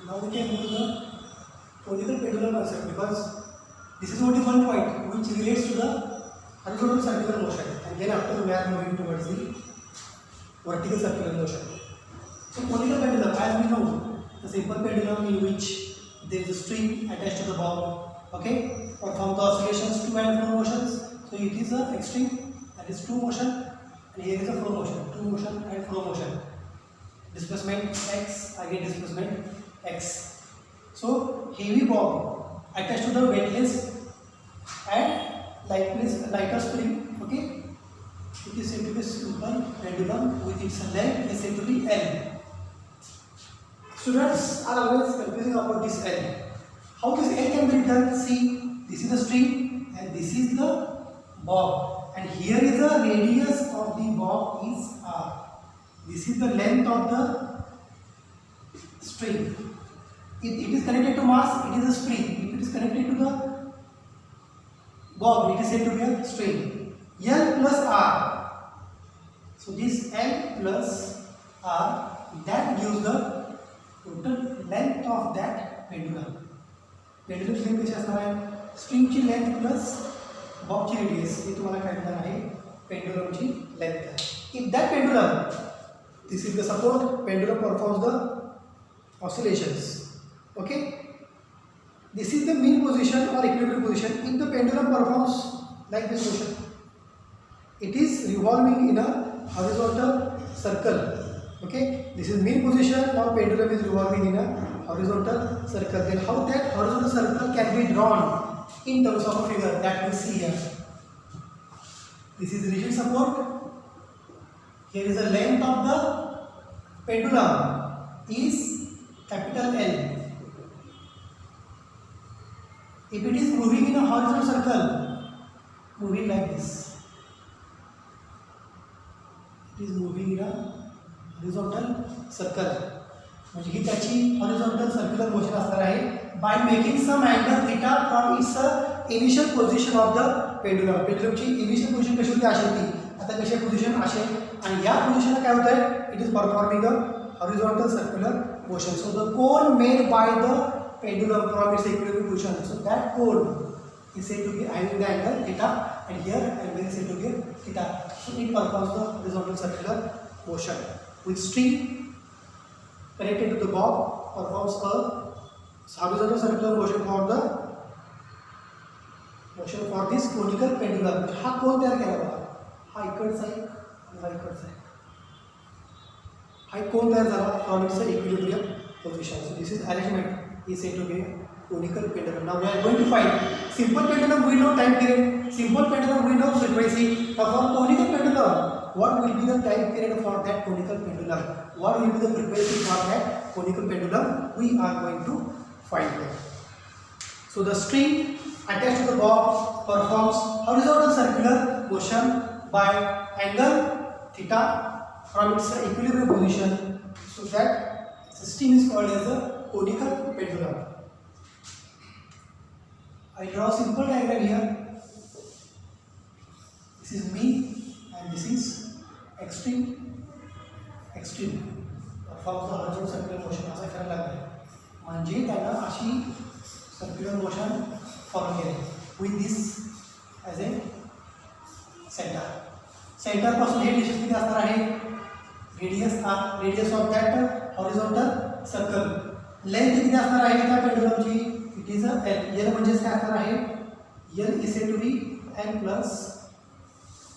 Now we can move to the conical pendular concept, because this is only one point which relates to the horizontal circular motion, and then after we are moving towards the vertical circular motion. So conical pendulum, as we know, the simple pendulum in which there is a string attached to the bob, okay, perform the oscillations to and fro motions. So it is a extreme, that is two motion, and here is a flow motion, two motion and flow motion. Displacement x, again displacement x. So heavy bob attached to the weightless and lighter spring, okay. It is said to be simple pendulum with its length is said to be L. Students are always confusing about this L. How this L can be written? See, this is the string and this is the bob, and here is the radius of the bob is R. This is the length of the string. If it is connected to mass, it is a spring. If it is connected to the bob, it is said to be a string. L plus R. So this L plus R, that gives the total length of that pendulum. Pendulum ची length कशी असणार आहे? स्ट्रिंगची length plus बॉबची radius हे तुम्हाला काय मिळणार आहे? पेंडुलमची length. If that pendulum, this is the support, pendulum performs the oscillations, okay. This is the mean position or equilibrium position. If the pendulum performs like this motion, it is revolving in a horizontal circle, okay. This is mean position, or pendulum is revolving in a horizontal circle. Then how that horizontal circle can be drawn in terms of a figure that we see here. This is rigid support. Here is the length of the pendulum is capital L. If it is moving in a horizontal circle, moving like this, it is moving in a horizontal circle. म्हणजे ही त्याची horizontal circular motion असणार आहे. By making some angle theta from its initial position of the pendulum. पेंडुलमची initial position कशी होती? अशी होती. आता कशी पोझिशन अशी, आणि या पोझिशनला काय होत आहे? It is performing a horizontal circular motion. So the cone made by the pendulum from its equilibrium position, so that cone is said to be having the angle theta, and here angle is said to be theta. So it performs the horizontal circular motion with string connected to the bob, performs a horizontal circular motion for this conical pendulum. हा कोण तयार केला बघा? हा इकडचा आहे आणि हा इकडचा आहे. हा कोण तयार झाला? From its equilibrium position. So this is arrangement is said to be conical pendulum. Now we are going to find simple pendulum. We know time period. Simple pendulum we know frequency. But for conical pendulum, what will be the time period for that conical pendulum? What will be the frequency for that conical pendulum? We are going to find that. So the string attached to the bob performs horizontal circular motion by angle theta from its equilibrium position. So that system is called as a conical pendulum. I draw a simple diagram here. This is mean and this is extreme. Extreme performs the horizontal circular motion. असा करायला लागेल म्हणजे त्याला अशी circular motion form केले with this as a centre. Centre पासून हे distance किती असणार आहे? Radius R, radius of that horizontal circle. Length किती असणार आहे त्या पेंडुलमची? It is L. एल म्हणजे काय असणार आहे? L is said to be L plus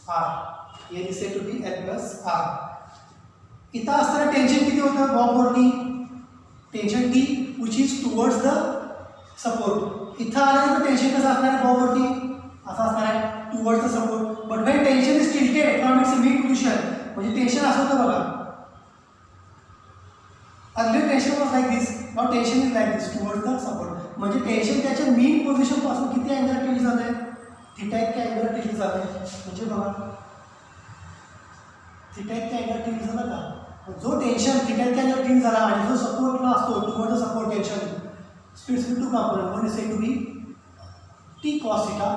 R. L is said to be L plus R. इथं असणारं टेन्शन किती होतं बॉबवरती? Tension T which is towards the support. इथं आल्यानंतर टेन्शन कसं असणार आहे बॉबवरती? असं असणार आहे towards the support. But when tension is tilted from its mean position, म्हणजे टेन्शन असं होतं बघा. Earlier tension was like this, now tension is like this towards the support. म्हणजे टेन्शन त्याच्या मीन पोझिशन पासून किती अँगल टिल्ट झालं आहे? थिटा इतक्या अँगल टिल्ट झालं आहे. म्हणजे बघा थिटा इतक्या अँगल टिल्ट झाला का? जो टेन्शन थिटा इतक्या अँगल टिल्ट झाला आणि जो सपोर्टला असतो toward the support tension, splits into two components. One is said to be t cos theta,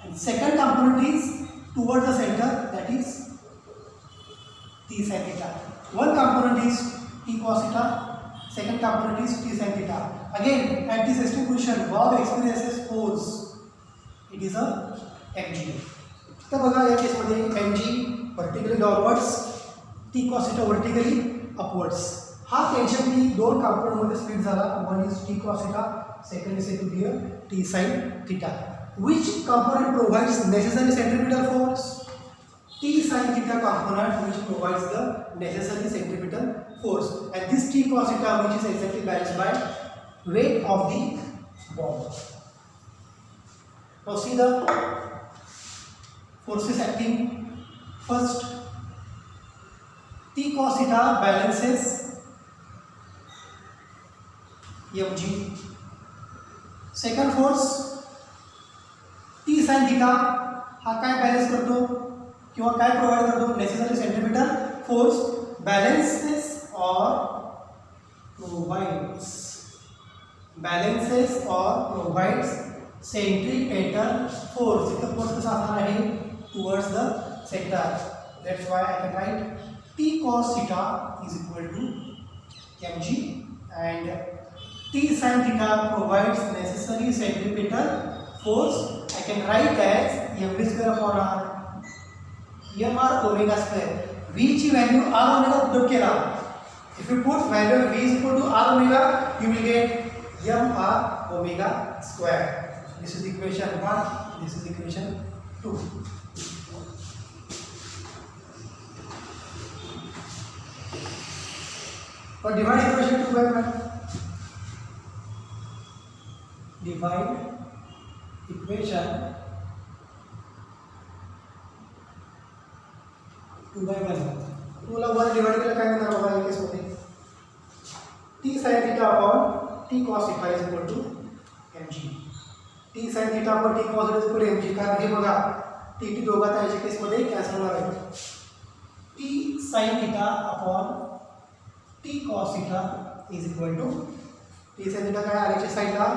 and second component is towards the center, that is t sin theta. One component is t cos theta Second component is T sin theta. Again, at this resting position, bob experiences force. It is a mg. आता बघा या केसमध्ये mg vertically downwards, T cos theta vertically upwards. हा tension T दोन component मध्ये split झाला. One is T cos theta, second is to be T sin theta. Which component provides necessary centripetal force? T sin theta component which provides the necessary centripetal force, and this T cos theta which is exactly balanced by weight of the bob. Now see the forces acting. First, T cos theta balances mg. Second force T sin theta हा काय balance करतो किंवा काय provide करतो? Necessary centripetal force balances or provides centripetal force. इथं force कसा असणार आहे? Towards the centre. That's why I can write T cos theta is equal to mg, and T sin theta provides necessary centripetal force. I can write as mv square upon r, mr omega square. V ची value r omega put केला. If you put value of v is equal to r omega, you will get mr omega square. This is equation 1. This is equation 2. But divide equation 2 by 1. Divide equation 2 by 1. 2 La 1 divide केलं काय मिळणार बघा या केसमध्ये? T sin theta upon T cos theta is equal to mg. T sin theta upon T cos theta is equal to mg. कारण हे बघा T T दोघात याच्या केसमध्ये कॅन्सल होणार आहे. T sin theta upon T cos theta is equal to T sin theta काय आल्याच्या साइडला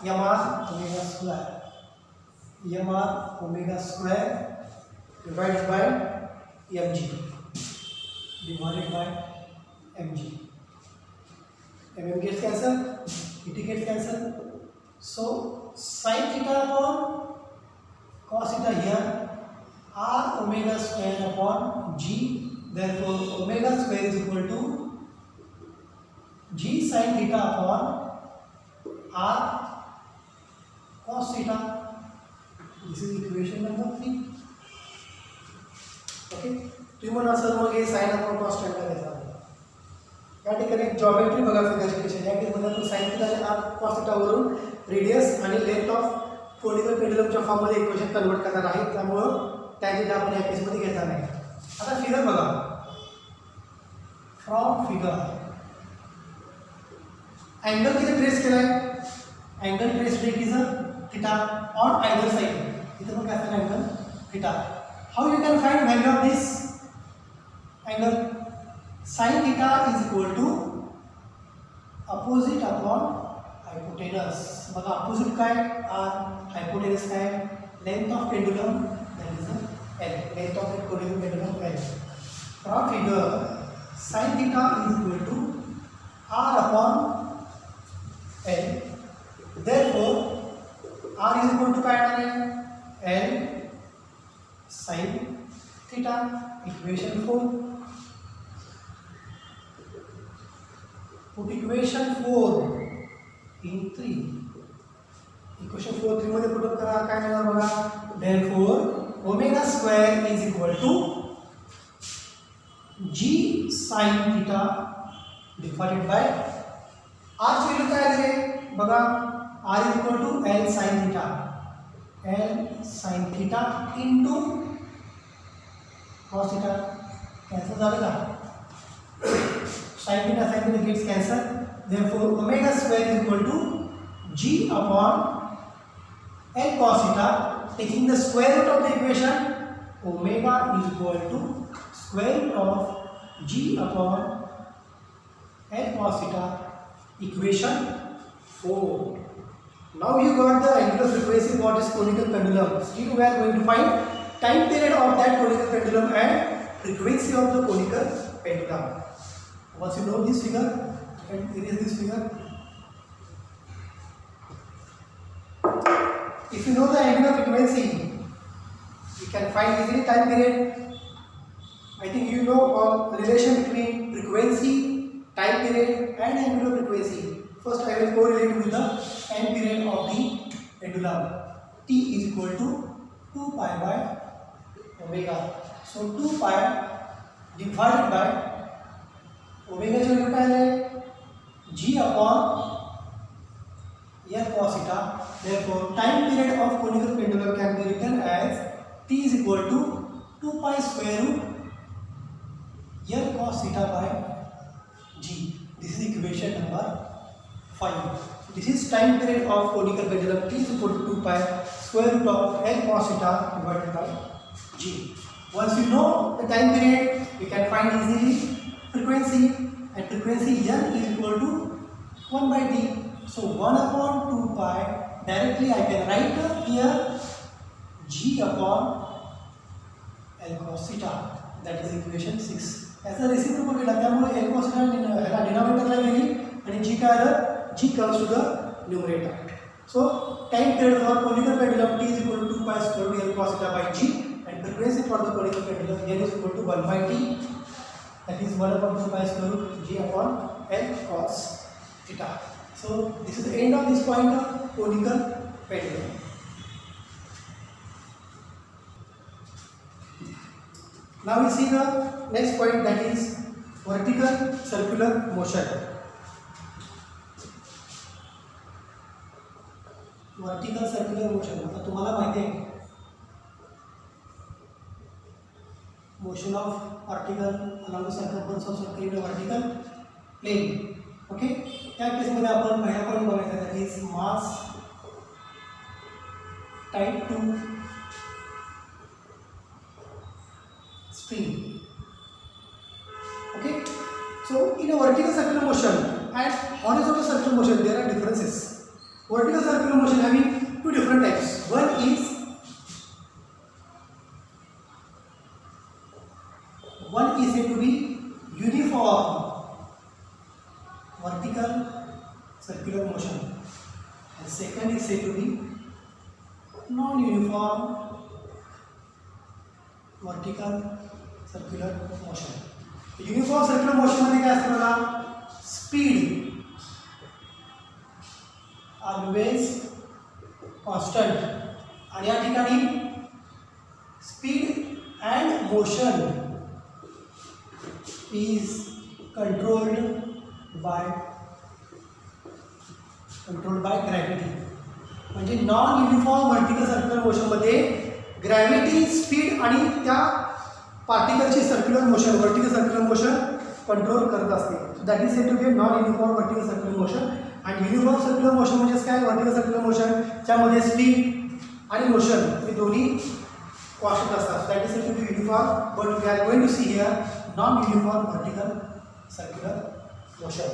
mr omega square. mr omega square divided by mg. Divided by mg. mm gets cancelled, it gets cancelled. So sin theta upon cos theta here, r omega square upon g. Therefore omega square is equal to g sin theta upon r cos theta. This is equation number 3. Okay. तुम्ही म्हणा sir मग हे sine upon cos काय करायचं? या ठिकाणी geometry बघा फिगरची equation. या केसमध्ये sine theta आणि r cos थीटा वरून रेडियस आणि लेंथ ऑफ कोनिकल पेंडुलमच्या फॉर्ममध्ये इक्वेशन कन्वर्ट करणार आहे. त्यामुळे टॅंजेंट आपण या केसमध्ये घेणार नाही. आता फिगर बघा. फ्रॉम फिगर एंगल किती ट्रेस केलाय? Angle trace that is theta on either side. इथे पण काय असणार angle theta. How you can find value of this angle? Sin theta is equal to opposite upon hypotenuse. बघा opposite काय r, hypotenuse काय? Length of pendulum, that is l. Length of the pendulum l. From figure, sin theta is equal to r upon l. Therefore r is equal to काय येणार आहे? l sin theta. Equation 4. Put equation 4 in 3. Equation 4 3 मध्ये put करा. काय मिळणार बघा? Therefore omega square is equal to g sin theta divided by r ची value काय आहे बघा? r is equal to l sin theta. l sin theta into cos theta. Cancel झालं का? sin theta gets cancelled. Therefore omega square is equal to g upon l cos theta. Taking the square root of the equation, omega is equal to square root of g upon l cos theta. Equation 4. Now you got the angular frequency for this conical pendulum. Still we are going to find time period of that conical pendulum and frequency of the conical pendulum. Once you know this figure, and erase this figure. If you know the angular frequency, you can find easily time period. I think you know the relation between frequency, time period and angular frequency. First I will correlate with the time period of the pendulum. T is equal to 2 pi by omega. So 2 pi divided by omega जो value क्या है g upon L cos theta. Therefore, time period of conical pendulum can be written as t is equal to 2 pi square root L cos theta by g. This is equation number 5. So this is time period of conical pendulum. T is equal to 2 pi square root of L cos theta divided by g. Once you know the time period, you can find easily frequency, and frequency L is equal to 1 by t. So 1 upon 2 pi, directly I can write here g upon L cos theta. That is equation 6. As a reciprocal केला त्यामुळे L cos theta ह्याला डिनॉमिनेटरला गेली आणि g काय आलं, g comes to the numerator. So time period for conical pendulum t is equal to 2 pi square root L cos theta by g, and frequency for the conical pendulum L is equal to 1 by t. That is 1 upon 2 pi square root g upon L cos theta. So this is the end of this point of conical pendulum. Now we see the next point, that is vertical circular motion. Vertical circular motion. आता तुम्हाला माहिती आहे motion of particle along the circumference of circle in a vertical plane. Okay, त्या केसमध्ये आपण पहिला point बघायचा, that is mass tied to string. Okay, so in a vertical circular motion and horizontal circular motion there are differences. Vertical circular motion having two different types. One is said to be uniform vertical circular motion, and second is said to be non-uniform vertical circular motion. Uniform circular motion मध्ये काय असतं बघा, speed always constant, आणि या ठिकाणी speed and motion is controlled by gravity. म्हणजे non uniform vertical circular motion मध्ये gravity speed आणि त्या पार्टिकलची circular motion, vertical circular motion control करत असते. So that is said to be non uniform vertical circular motion. आणि uniform circular motion म्हणजे काय, वर्टिकल सर्क्युलर मोशन ज्यामध्ये स्पीड आणि मोशन हे दोन्ही कॉन्स्टंट असतात. That is said to be uniform, but we are going to see here non uniform vertical circular motion.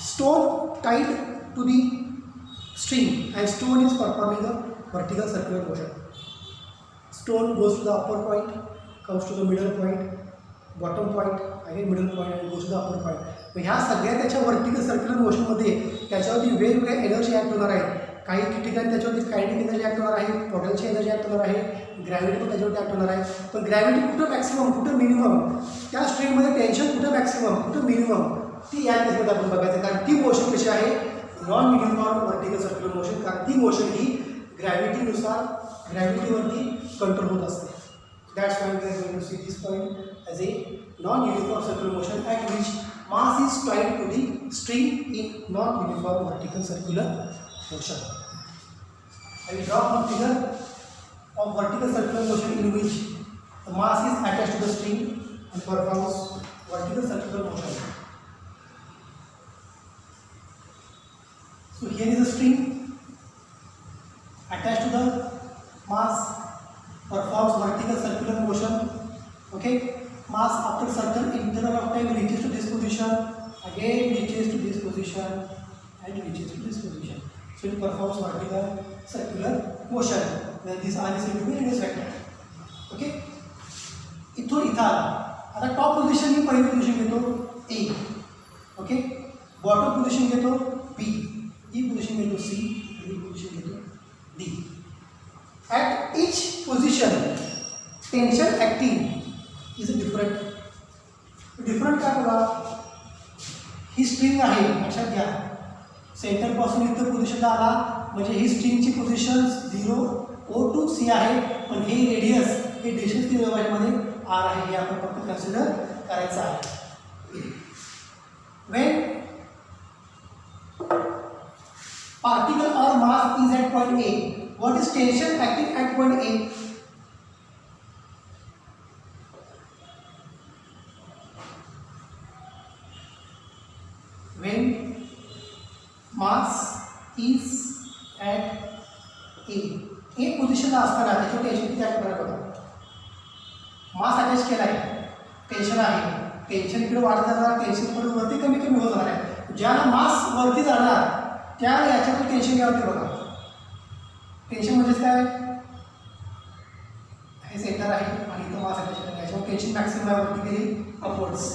Stone tied to the string, and stone is performing a vertical circular motion. Stone goes to the upper point, comes to the middle point, bottom point, again middle point, and goes to the upper point. मग ह्या सगळ्या त्याच्या vertical circular मोशनमध्ये त्याच्यावरती वेगवेगळ्या energy act होणार आहे. काही ठिकाणी त्याच्यावरती कायनेटिक एनर्जी ॲक्ट होणार आहे, पोटेन्शियल एनर्जी ॲक्ट होणार आहे, ग्रॅव्हिटी पण त्याच्यावरती ॲक्ट होणार आहे. पण ग्रॅव्हिटी कुठं मॅक्सिमम, कुठं मिनिमम, त्या स्ट्रिंगमध्ये टेन्शन कुठं मॅक्सिमम, कुठं मिनिमम, ती या केसमध्ये आपण बघायचं. कारण ती मोशन कशी आहे, non uniform vertical circular motion, कारण ती मोशन ही ग्रॅव्हिटीनुसार ग्रॅव्हिटीवरती कंट्रोल होत असते. That's why we are going to see this point as a non uniform circular motion at which mass is tied to the string in non-uniform vertical circular motion. I will draw one figure of vertical circular motion in which the mass is attached to the string and performs vertical circular motion. So here is a string attached to the mass, performs vertical circular motion. Okay, mass after certain interval of time reaches to this position, again reaches to this position, and reaches to this position. So it performs vertical circular motion. Where this R is said to be radius vector. Okay, इथून इथं आला. आता top position ही पहिली position घेतो, A. Okay, bottom position घेतो B, ही position घेतो C, ही position घेतो D. At etch position tension acting is different. Different का बघा, ही स्ट्रिंग आहे लक्षात घ्या, सेंटरपासून इथं पोझिशनला आला म्हणजे ही स्ट्रिंगची पोझिशन 0 O to C आहे, पण हे रेडियस हे डिस्टन्स किती मध्ये R आहे हे आपण फक्त कन्सिडर करायचं आहे. When particle or mass is at point A, what is tension acting at point A? When mass is at A, एक पोझिशनला असताना त्याच्यावर टेन्शन किती आहे बघा. मास अटॅच केला आहे, टेन्शन आहे, टेन्शन इकडे वाढत जाणार, टेन्शन पुढे वरती कमी कमी होत जाणार आहे. ज्याला मास वरती जाणार त्या याच्यावर टेन्शन घ्यावं ते बघा. टेन्शन म्हणजेच काय, हे सेंटर आहे आणि इथं मास अटॅच केला, याच्यावर टेन्शन मॅक्सिमम आहे वरती गेली अपवर्ड्स.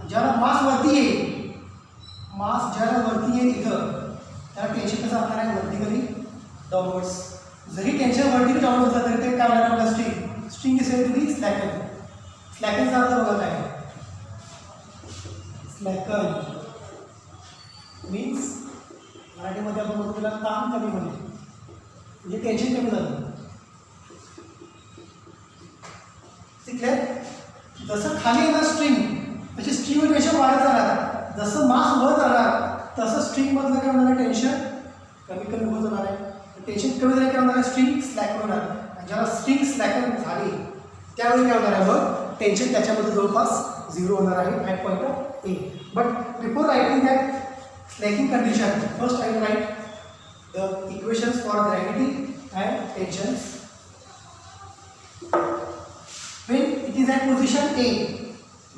ज्याला मास वरती येईल, मास ज्याला वरती येईल इथं त्याला टेन्शन कसं असणार आहे, वर्टिकली डाऊनवर्ड्स. जरी टेन्शन वर्टिकली डाऊनवर्ड्स असलं तरी ते काय होणार आपला string is said to be slacken. स्लॅकनचा अर्थ बघा काय, स्लॅकन मीन्स मराठीमध्ये आपण म्हणतो त्याला ताण कमी होणे, म्हणजे टेन्शन कमी झालं. क्लिअर. जसं खाली येणार स्ट्रिंग त्याची स्ट्रिंग टेन्शन वाढत जाणार, जसं मास वर जाणार तसं स्ट्रिंगमधलं काय होणार, टेन्शन कमी कमी होत जाणार आहे. टेन्शन कमी झालं काय होणार आहे, स्ट्रिंग स्लॅकन होणार. आणि ज्याला स्ट्रिंग स्लॅकन झाली त्यावेळी काय होणार आहे, मग टेन्शन त्याच्यामध्ये जवळपास 0 होणार आहे at point of A. But before writing that slacking condition, first I write the equations for gravity and tensions. When it is at position A,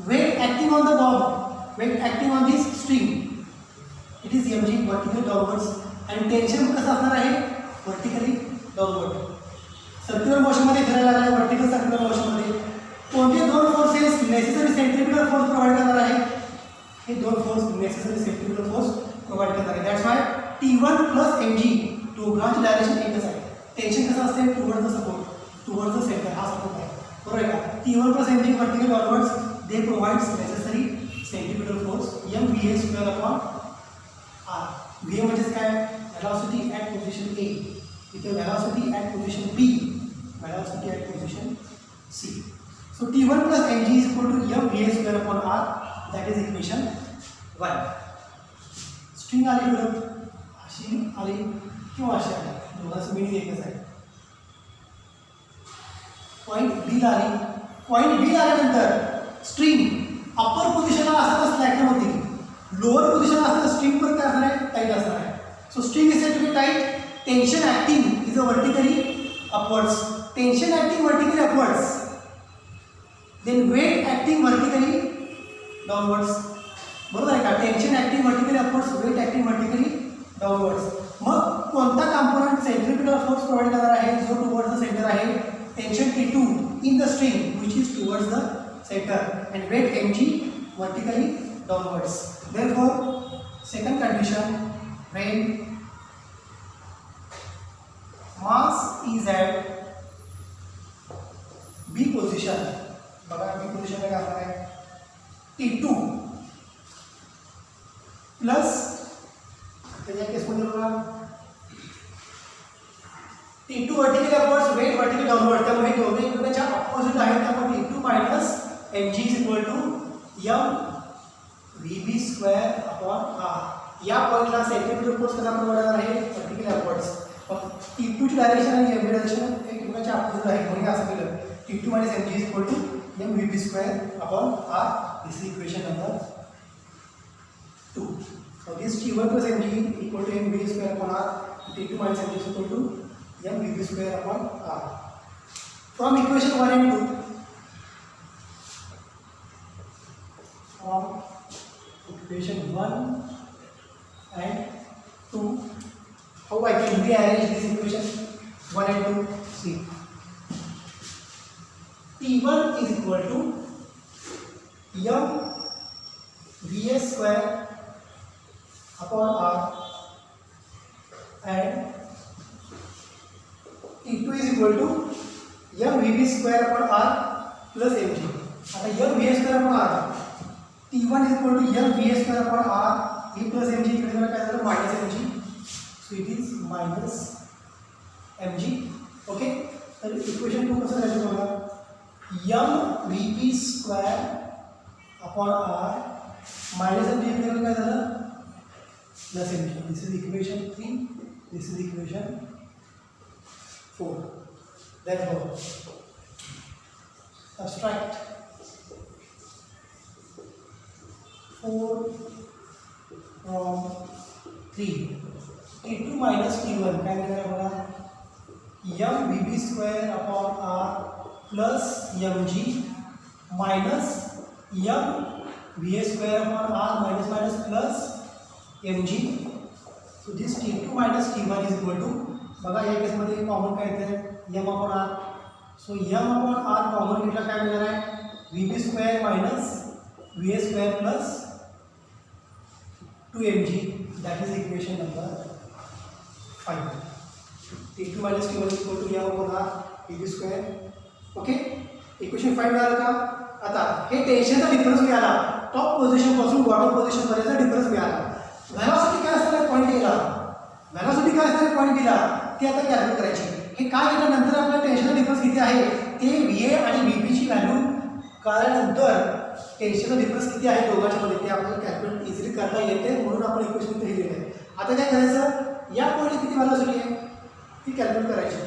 weight acting on the bob, weight acting on this string, it is mg vertical downwards, and tension कसं असणार आहे, vertically downward. Circular मोशनमध्ये फिरायला लागला, vertical circular मोशनमध्ये कोणते दोन forces necessary centripetal force provide करणार आहे, हे दोन force necessary centripetal force provide करणार आहे. That's why T1 plus mg दोघांची डायरेक्शन एकच आहे. टेन्शन कसं असते, towards the support, towards the centre, हा सपोर्ट आहे बरोबर आहे का. T1 plus mg vertical downwards they provides necessary centripetal force mva square upon r. va म्हणजेच काय, वेलॉसिटी ॲट पोझिशन A, इथे velocity at position B, velocity at position C. So T1 plus mg is equal to mva square upon r, that is equation 1. String आली बरोबर, अशी आली किंवा अशी आली, दोघांचं मिनिंग एकच आहे. पॉईंट बी आली, पॉईंट बी आल्यानंतर स्ट्रिंग अप्पर पोझिशनला असताना स्लॅकन होती, लोअर पोझिशनला असताना स्ट्रिंग पण काय असणार आहे, टाईट असणार आहे. So string is said to be tight. Tension acting is a vertically upwards, tension acting vertically upwards, then weight acting vertically downwards. बरोबर आहे का, tension acting vertically upwards, weight acting vertically downwards. मग कोणता component centripetal force provide करणार आहे, जो towards the centre आहे, tension T2 in the string which is towards the centre, and weight mg vertically downwards. Therefore second condition, when mass is at B position, बघा B पोझिशनला काय असणार आहे, T2 plus त्याच्या केसमध्ये बघा T2 vertically upwards, weight vertically downward, त्यामुळे हे दोन्ही एकमेकांच्या ऑपोजिट आहेत. त्यामुळे T2 minus mg is equal to mvb square upon r. या पॉईंटला सेंट्रिपिटल फोर्स कसा प्रोव्हाइड करणार आहे, वर्टिकली अपवर्ड्स. T2 ची डायरेक्शन आणि mv डायरेक्शन एकमेकांच्या ऑपोजिट आहे, म्हणून असं केलं T2 minus mg is equal to mvb square upon r. This is equation number 2. So this T1 plus mg equal to mv square upon r, T2 minus mg is equal to mvb square upon r. From equation 1 and 2, from equation 1 and 2, how I can rearrange this equation 1 and 2? See, T1 is equal to VS square upon R and T2 is equal to mVB square upon R plus mg. आता mVS square upon R T1 is equal to mVS square upon R v plus mg इकडे जरा काय झालं minus mg, so it is minus mg. Okay, तर equation 2 कसं लिहायचं बघा, mVB square upon R minus mg इकडे काय झालं plus mg. This is equation 3, this is equation 4. Therefore subtract 4 from 3, T2 minus T1 काय मिळणार बघा, mVB square upon R plus mg minus mVS square upon R minus minus plus mg. So this T2 minus T1 is equal to, बघा या केसमध्ये common काय येते m upon R. सो m upon R common घेतला काय मिळणार आहे, VB square minus VS square plus 2mg. That is equation number 5. T2 minus T1 is equal to m upon R VB square. Okay, equation 5 मिळालं का. आता हे टेन्शनचा difference मिळाला, top position पासून bottom position पर्यंतचा difference मिळाला. व्हेलॉसिटी काय असणार आहे point एला, व्हेलॉसिटी काय असणार आहे पॉईंट बीला, ते आता कॅल्क्युलेट करायची. हे काय केल्यानंतर आपल्याला टेन्शनचा डिफरन्स किती आहे ते VA आणि VB ची व्हॅल्यू कळल्यानंतर टेन्शनचा डिफरन्स किती आहे दोघांच्या मध्ये ते आपल्याला कॅल्क्युलेट इझिली करता येते, म्हणून आपण इक्वेशन इथे लिहिलेलं आहे. आता काय करायचं, या पॉईंटला किती व्हॅलॉसिटी आहे ती कॅल्क्युलेट करायची.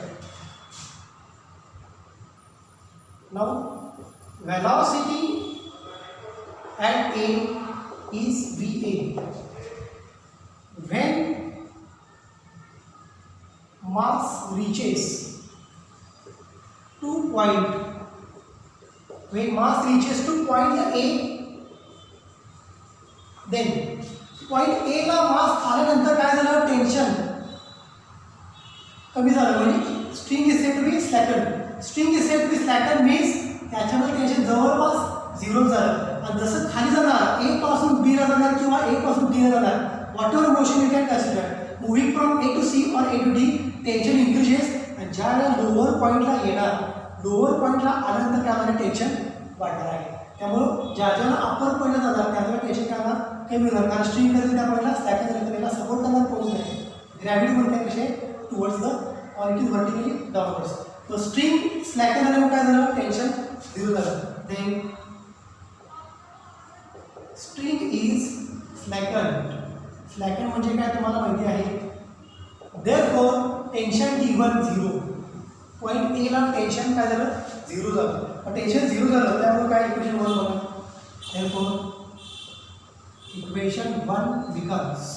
Now velocity at A is VA. When mass reaches to point, when mass reaches to point A, then point A ला mass आल्यानंतर काय झालं, टेन्शन कमी झालं, म्हणजे string is set to be slackened. String is set to be slackened means त्याच्यामध्ये टेन्शन जवळपास 0 झालं. आणि जसं खाली जाणार A पासून B ला जाणार किंवा A पासून D ला जाणार, whatever motion you can consider, moving from A to C और A to D, tension increases. आणि ज्या वेळेला लोअर पॉईंटला येणार, लोअर पॉईंटला आल्यानंतर काय होणार, टेन्शन वाढणार आहे. त्यामुळं ज्या ज्याला अप्पर पॉईंटला जाणार त्यावेळेला टेन्शन काय होणार, कमी होणार, कारण स्ट्रिंग कधी त्या पॉईंटला स्लॅकन झालं त्याला सपोर्ट करणार पोहोच नाही. ग्रॅव्हिटी म्हणते कसे टुवर्ड्स द और इट इज व्हर्टिकली डाउनवर्ड्स. तो स्ट्रिंग स्लॅकन झाल्यामुळे काय झालं, टेन्शन 0 झालं. Then string is slacken. Slacken म्हणजे काय तुम्हाला माहिती आहे. Therefore tension T1 0, point A ला टेन्शन काय झालं 0 झालं. टेन्शन 0 झालं त्यामुळे काय इक्वेशन 1 बघा. Therefore equation 1 becomes,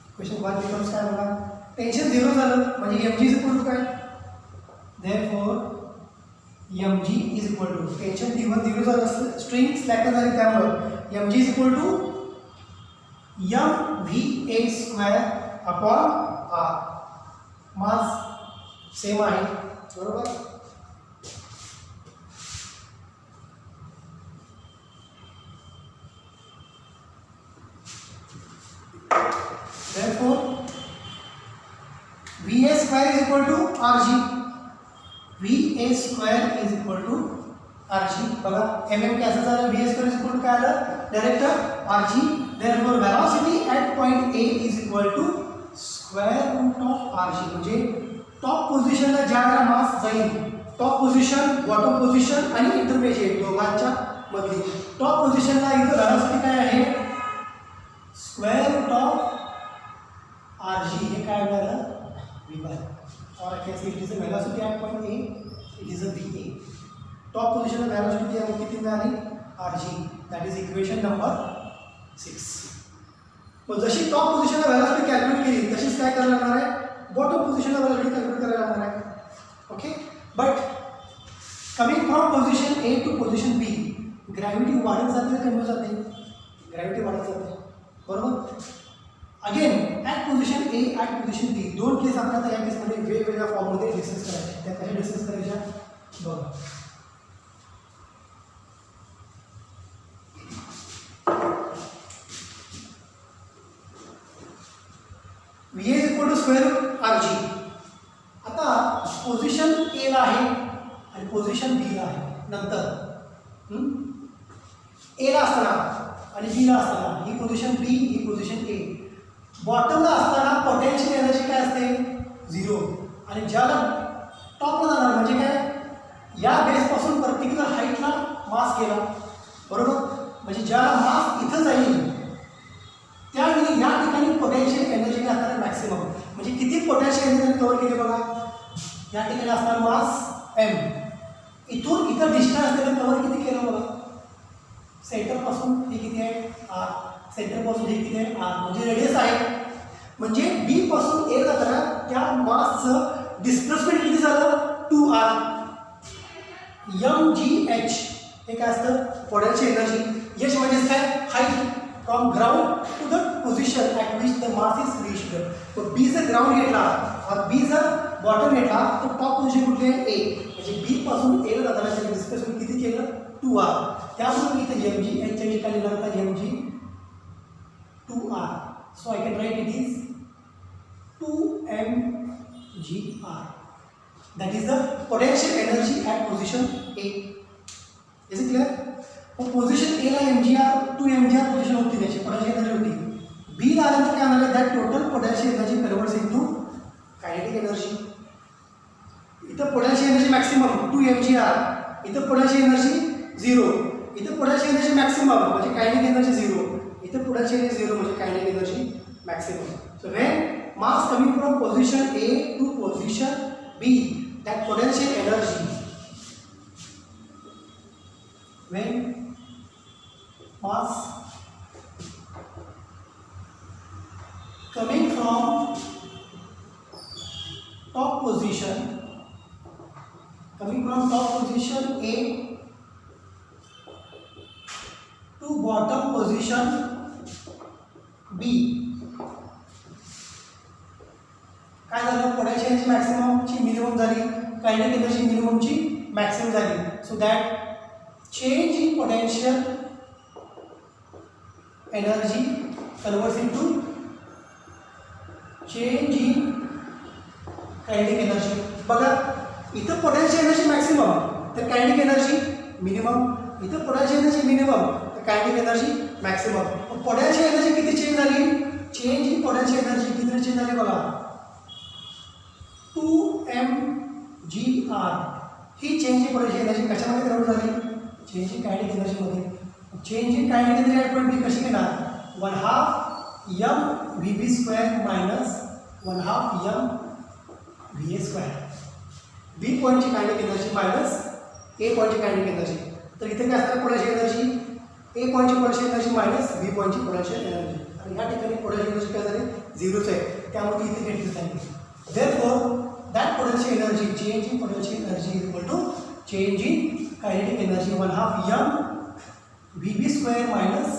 equation 1 becomes काय बघा, टेन्शन 0 झालं म्हणजे mg इज इक्वल टू काय, therefore mg is equal to tension T1 0 झालं, स्ट्रिंग स्लॅकन झाली त्यामुळे mg is equal to mVA square upon R. Mass same आहे बरोबर. Therefore VA square is equal to RG. VA square is equal to RG. बघा mm कैसा झालं, VA square is equal to काय आलं, direct RG. Therefore velocity at point A is equal to square root of RG. म्हणजे top पोझिशनला ज्या वेळेला मास जाईल, टॉप पोझिशन बॉटम पोझिशन आणि इंटरमिजिएट दोघांच्या मधली टॉप पोझिशनला इथं वेलोसिटी काय आहे, स्क्वेअर रूट ऑफ RG. हे काय मिळालं, V1. और I can say it is a velocity at point A, it is a VA. Top पोझिशनला वेलोसिटी किती मिळाली, RG. That is equation number 6. मग जशी टॉप पोझिशनला वेलोसिटी कॅल्क्युलेट केली तशीच काय करायला लागणार आहे, बॉटम पोझिशनला वेलोसिटी कॅल्क्युलेट करायला लागणार आहे. Okay, but coming from position A to position B, gravity वाढत जाते कमी होत जाते, ग्रॅव्हिटी वाढत जाते बरोबर. Again at position A at position B, दोन केस आपल्याला या केसमध्ये वेगवेगळ्या फॉर्ममध्ये डिस्कस करायचे. त्या कशा डिस्कस करायच्या बघा. Equal to square root R G. आता पोझिशन ए ला आहे आणि पोझिशन बी ला आहे. नंतर ए ला असताना आणि बी ला असताना ही पोझिशन बी, ही पोझिशन ए. बॉटमला असताना पोटेन्शियल एनर्जी काय असते 0 आणि ज्याला टॉपला जाणार म्हणजे काय या बेसपासून पर्टिक्युलर हाईटला मास गेला बरोबर. म्हणजे ज्याला मास इथं जाईल त्यावेळी या ठिकाणी पोटेन्शियल एनर्जी असणार मॅक्सिमम. म्हणजे किती पोटेन्शियल एनर्जी कव्हर केली बघा. या ठिकाणी असणार मास एम. इथून इथं डिस्टन्स असलेलं कव्हर किती केलं बघा. सेंटरपासून हे किती आहे आर, सेंटरपासून हे किती आहे आर म्हणजे रेडियस आहे. म्हणजे बी पासून ए जाताना त्या मासचं डिस्प्लेसमेंट किती झालं 2r. एम जी एच हे काय असतं पोटेन्शियल एनर्जी. एच म्हणजे काय height from ground to the position at which the mass is reached. तर बी जर ग्राउंड घेतला और बी जर बॉटम घेतला तर टॉप पोझिशन कुठली आहे ए. म्हणजे बी पासून ए ला जाताना त्याचं डिस्प्लेसमेंट किती केलं 2r. त्यामुळे इथे एम जी एचच्या ठिकाणी लागतात M G 2r. So I can write it is 2mgr. That is the potential energy at position A. Is it clear? मग पोझिशन ए ला mgr 2mgr पोझिशन होती त्याची पोटेन्शियल एनर्जी होती. बी ला आल्यानंतर काय म्हणाले that total potential energy converts into kinetic energy. इथं पोटेन्शियल एनर्जी मॅक्सिमम 2mgr, इथं पोटेन्शियल एनर्जी 0, इथं पोटेन्शियल एनर्जी मॅक्सिमम म्हणजे कायनेटिक एनर्जी 0, इथं पोटेन्शियल एनर्जी 0 म्हणजे kinetic energy maximum. So when mass coming from position A to position B, that potential energy when mass coming from top position A to bottom position B, काय झालं potential energy मॅक्सिममची minimum झाली, kinetic energy मिनिममची maximum झाली. So that change in potential energy converts into change in kinetic energy. बघा इथं potential energy maximum तर kinetic energy minimum, इथं potential energy minimum तर kinetic energy maximum. Potential energy किती change झाली, change in potential energy किती change झाली बघा 2mgr. He change in potential energy कशामध्ये कन्वर्ट झाली, change in kinetic एनर्जीमध्ये. Change in kinetic energy आपण बी कशी घेणार 1/2 mvb² मायनस 1/2 mva². बी पॉईंटची कायनेटिक एनर्जी मायनस ए पॉईंटची कायनेटिक एनर्जी. तर इथे काय असतं पोटेन्शियल एनर्जी ए पॉईंटची पोटेन्शियल एनर्जी मायनस बी पॉईंटची पोटेन्शियल एनर्जी. आणि या ठिकाणी पोटेन्शियल एनर्जी काय झाली 0च आहे, त्यामुळे इथे घेतली जाईल. Therefore, that potential energy, change in potential energy is equal to change in kinetic energy 1/2 mvb² minus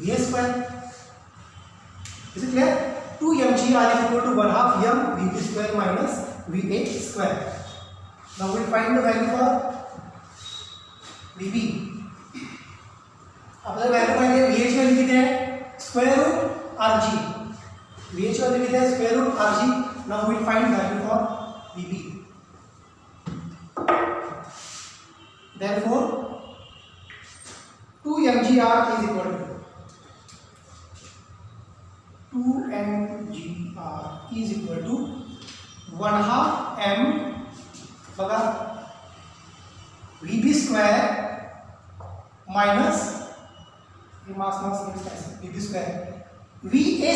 va². Is it clear? 2mgr is equal to 1/2 mvb² minus va². Now we will find the value for vb. आपल्याला value माहिती आहे vh value किती आहे square root rg. VH value किती आहे square root RG. Now we find value for VB. Therefore 2mgr is equal to 1/2 m बघा VB² minus हे मास VB², VA².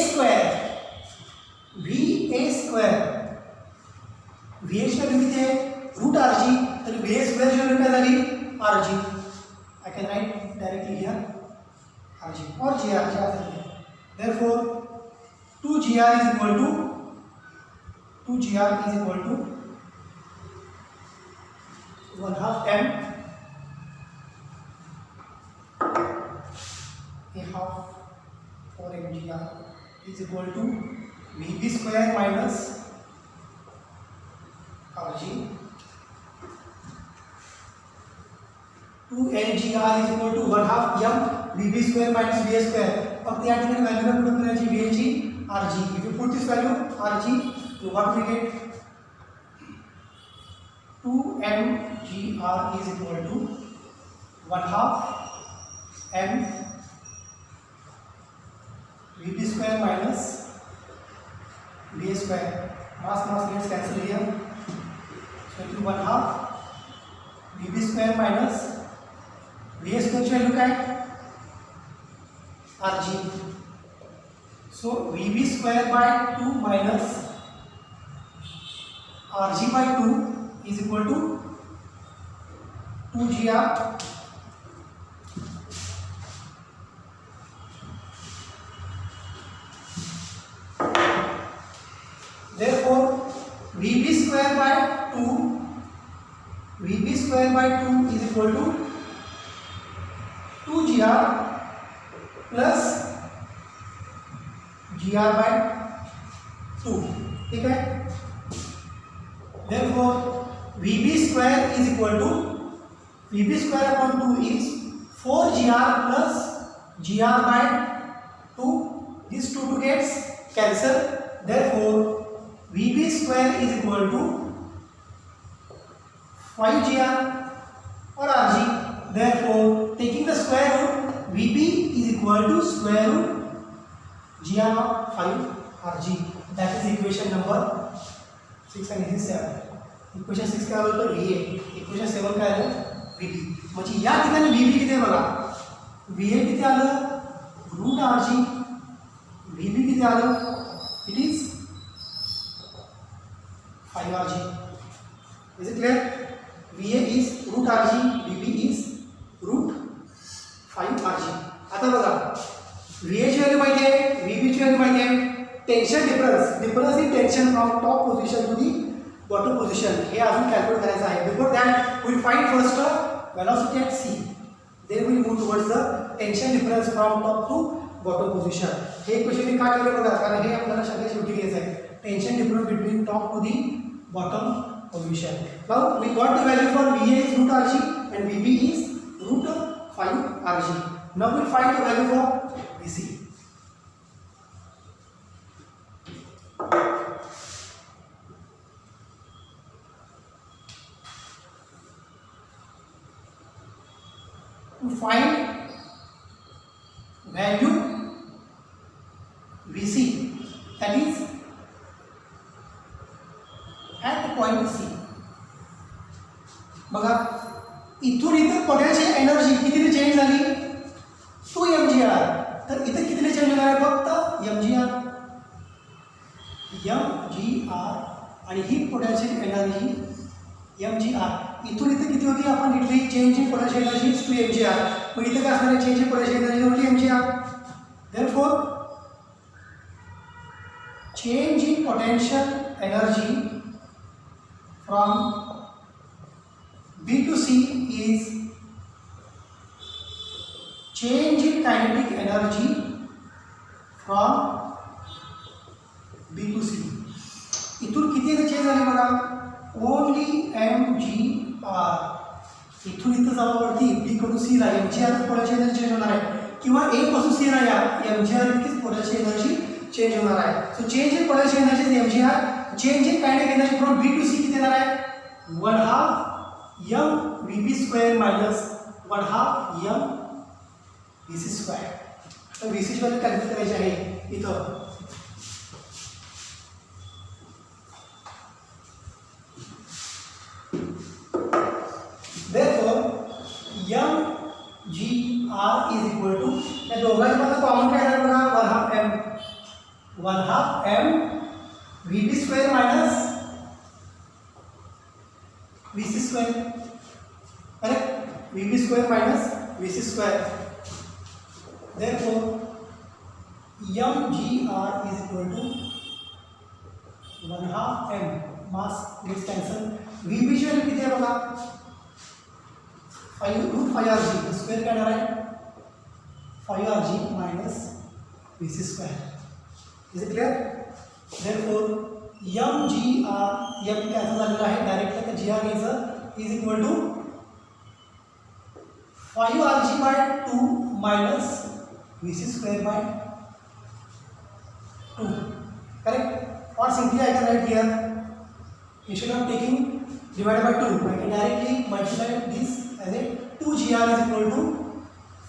VH value किती आहे रूट RG, तर VA² व्हॅल्यू काय झाली RG. I can right directly here RG और GR. Therefore 2GR is equal to 1/2 m for mgr is equal to VB² minus RG. 2mgr is equal to 1/2 m VB² minus VA². फक्त या ठिकाणी value पुढे करायची VA ची Rg. If you put this value Rg, what we get? 2mgr is equal to 1/2 m Vp square minus Va square. Mass gets cancelled here. So it will 1/2 Vp square minus Va square. So look at Rg. So Vp square by 2 minus Rg by 2 is equal to 2gr. Therefore Vp square by 2 is equal to 2gr plus gr by 2. ठीक है. Therefore Vp square is equal to Vp square upon 2 is 4gr plus gr by 2. These two gets cancelled. Therefore Vp square is equal to 5gr or Rg. Therefore taking the square root, Vp is equal to square root gr of 5 Rg. That is equation number 6 and this 7. Equation 6 काय आलं तर Va, equation 7 काय आलं Vp. म्हणजे या ठिकाणी Vp किती आहे बघा. Va किती आलं रूट Rg. Vp किती आलं, it is 5 Rg. Is it clear? Va is root Rg, Vp is root 5 Rg. आता बघा Va ची व्हॅल्यू माहिती आहे, Vp ची व्हॅल्यू माहिती आहे. Tension difference in tension from top position to the bottom position हे अजून कॅल्क्युलेट करायचं आहे. Before that we find first velocity at C, then we move towards the tension difference from top to bottom position. हे question मी का केलं बघा, कारण हे आपल्याला सगळ्यात शेवटी घ्यायचं आहे. Tension difference between top to the bottom position. Now we got the value for Va is root Rg and Vp is root 5 Rg. Now we find the value for Vc. To find value Vc, that is at point C. बघा इथून इथं potential energy कितीने change झाली 2 mgr. तर इथं कितीने change होणार आहे फक्त mgr आणि ही पोटेन्शियल एनर्जी mgr. इथून इथं किती होती, आपण इथली change in potential energy 2 mgr. मग इथं काय असणार आहे, चेंज इन पोटेन्शियल एनर्जी होती mgr. Therefore change in potential energy from B to C is change in kinetic energy from B to C. इथून किती चेंज झाली बघा, ओनली mgr. इथून इथं जाण्यावरती B कडून C ला mgr पोटेन्शियल एनर्जी चेंज होणार आहे, किंवा A पासून C ला या mgr इतकीच पोटेन्शियल एनर्जी चेंज होणार आहे. So change in potential energy is mgr. Change in kinetic energy from B to C किती येणार आहे, 1/2 m Vp square minus 1/2 m Vc square. तर Vc ची व्हॅल्यू कॅल्क्युलेट करायची आहे इथं. Therefore mgr is equal to, या दोघांमध्ये कॉमन काय आहे बघा, 1/2 m Vp square minus Vc square. Correct, Vp square minus Vc square. Therefore mgr is equal to 1/2 m. mass gets cancelled. Vp ची व्हॅल्यू किती आहे बघा, 5 Rg. स्क्वेअर काय येणार आहे 5 Rg minus Vc square. Is it clear? Therefore mgr, m cancel झालेला आहे, direct आता gr घ्यायचं, is equal to 5 Rg by 2 minus Vc square by 2. Correct? Or simply I can write here, instead of taking divided by 2, I can directly multiply this as a 2gr is equal to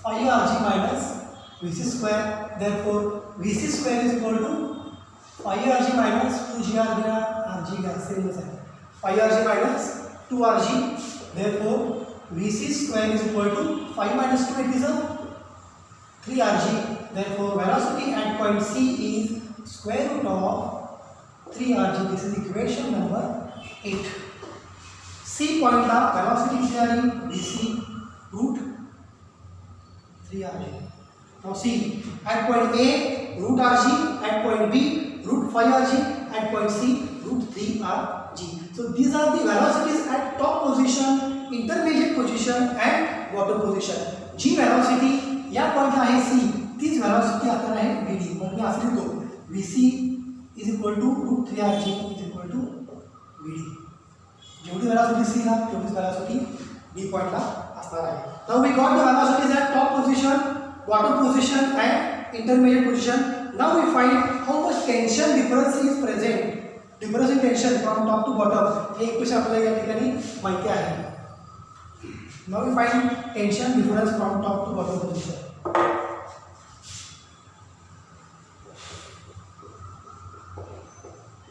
5rg minus vc square. Therefore vc square is equal to 5rg minus 2gr rg same as 5rg minus 2rg. Therefore vc square is equal to 5 minus 2, it is a 3rg. Therefore velocity at point C is square root of 3rg. This is equation number 8. C point का velocity किती आली vc root 3rg. Now C at point A root rg, at point B root 5rg, at point C root 3rg. So these are the velocities at top position, intermediate position and bottom position. G velocity या point आहे C, तीच velocity असणार आहे VD. मग मी असं लिहितो VC is equal to root 3rg is equal to VD. जेवढी velocity C ला तेवढीच velocity D पॉइंटला असणार आहे. Now we got the velocities at top position, bottom position and intermediate position. Now we find how much tension difference is present. Difference in tension from top to bottom हे equation आपल्याला या ठिकाणी माहिती आहे. Now we find tension difference from top to bottom position.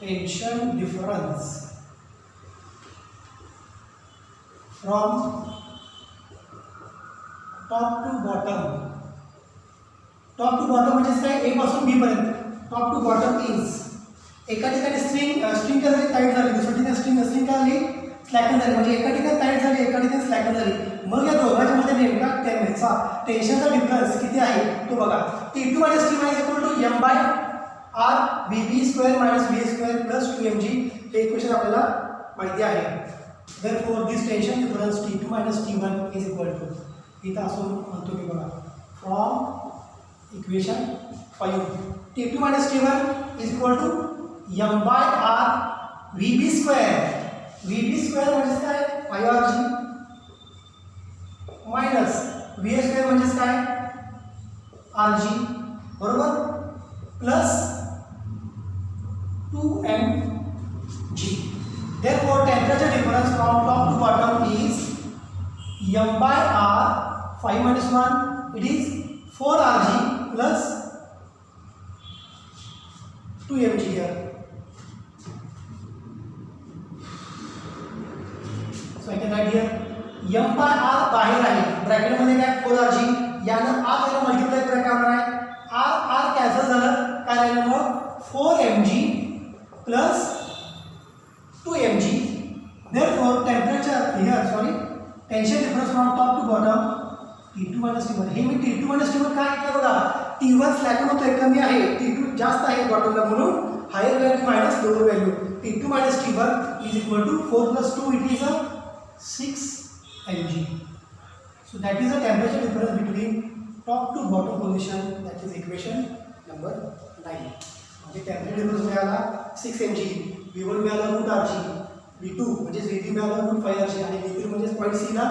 Tension difference from top to bottom. Top to bottom म्हणजे काय? A पासून B पर्यंत. Top to bottom is एका ठिकाणी स्ट्रिंग काय झाली टाईट झाली, दुसऱ्या ठिकाणी स्ट्रिंग काय झाली स्लॅकन झाली. म्हणजे एका ठिकाणी टाईट झाली, एका ठिकाणी स्लॅकन झाली. मग या दोघांच्या मध्ये नेमका टेन्शनचा डिफरन्स किती आहे तो बघा. T2 minus T1 is equal to m by r vb square minus v square plus 2mg. Hey equation आपल्याला माहिती आहे. Therefore this tension difference T2 minus T1 is equal to इथं असं म्हणतो मी बघा from equation 5 T2 minus T1 is equal to m by r vb square. vb square म्हणजे काय 5rg minus v square म्हणजे काय rg बरोबर plus 2mg. Therefore temperature difference from top to bottom is m by r 5 minus 1 it is 4rg plus 2mg here. So I can write here m by r बाहेर आहे bracket मध्ये काय 4rg यानं r याला multiply करायला काय होणार आहे r कॅन्सल झालं काय राहिलं मग 4mg plus 2mg. Therefore temperature here tension difference from top to bottom T2 minus T1. Hey me T2 minus T1 काय केलं बघा T1 स्लॅकन होतोय कमी आहे T2 जास्त आहे बॉटमला म्हणून higher value minus lower value T2 minus T1 is equal to 4 plus 2 it is a 6mg. So that is the temperature difference between top to bottom position. That is equation number 9. म्हणजे temperature difference मिळाला 6mg, V1 मिळाला √rg, V2 म्हणजे VB मिळाला √5rg आणि V3 म्हणजे point C ला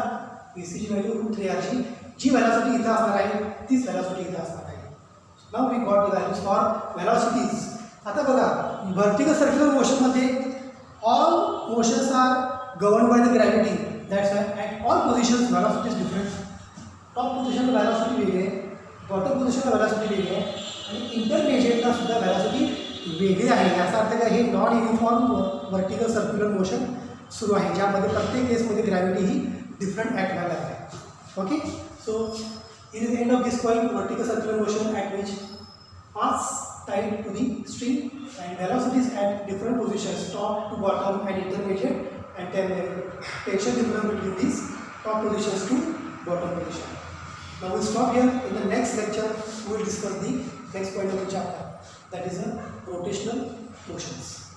VC ची value √3rg. जी व्हेलॉसिटी इथं असणार आहे तीच व्हेलॉसिटी इथं असणार आहे. Now we got the values for velocities. आता बघा व्हर्टिकल सर्क्युलर मोशन मध्ये all motions are govern by the gravity. That's why at all positions velocity is different. Top पोझिशनला व्हेलॉसिटी वेगळी आहे, बॉटम पोझिशनला व्हेलॉसिटी वेगळी आहे आणि इंटरमिजिएटला सुद्धा व्हेलॉसिटी वेगळी आहे. याचा अर्थ काय हे non uniform vertical circular motion सुरू आहे ज्यामध्ये प्रत्येक केसमध्ये ग्रॅव्हिटी ही डिफरंट ॲक्ट व्हायला आहे. Okay so it is end of this point vertical circular motion at which paths tied to the string and velocities at different positions top to bottom and intermediate and tension difference between these top positions to bottom position. Now we'll stop here. In the next lecture we will discuss the next point of the chapter, that is the rotational motions.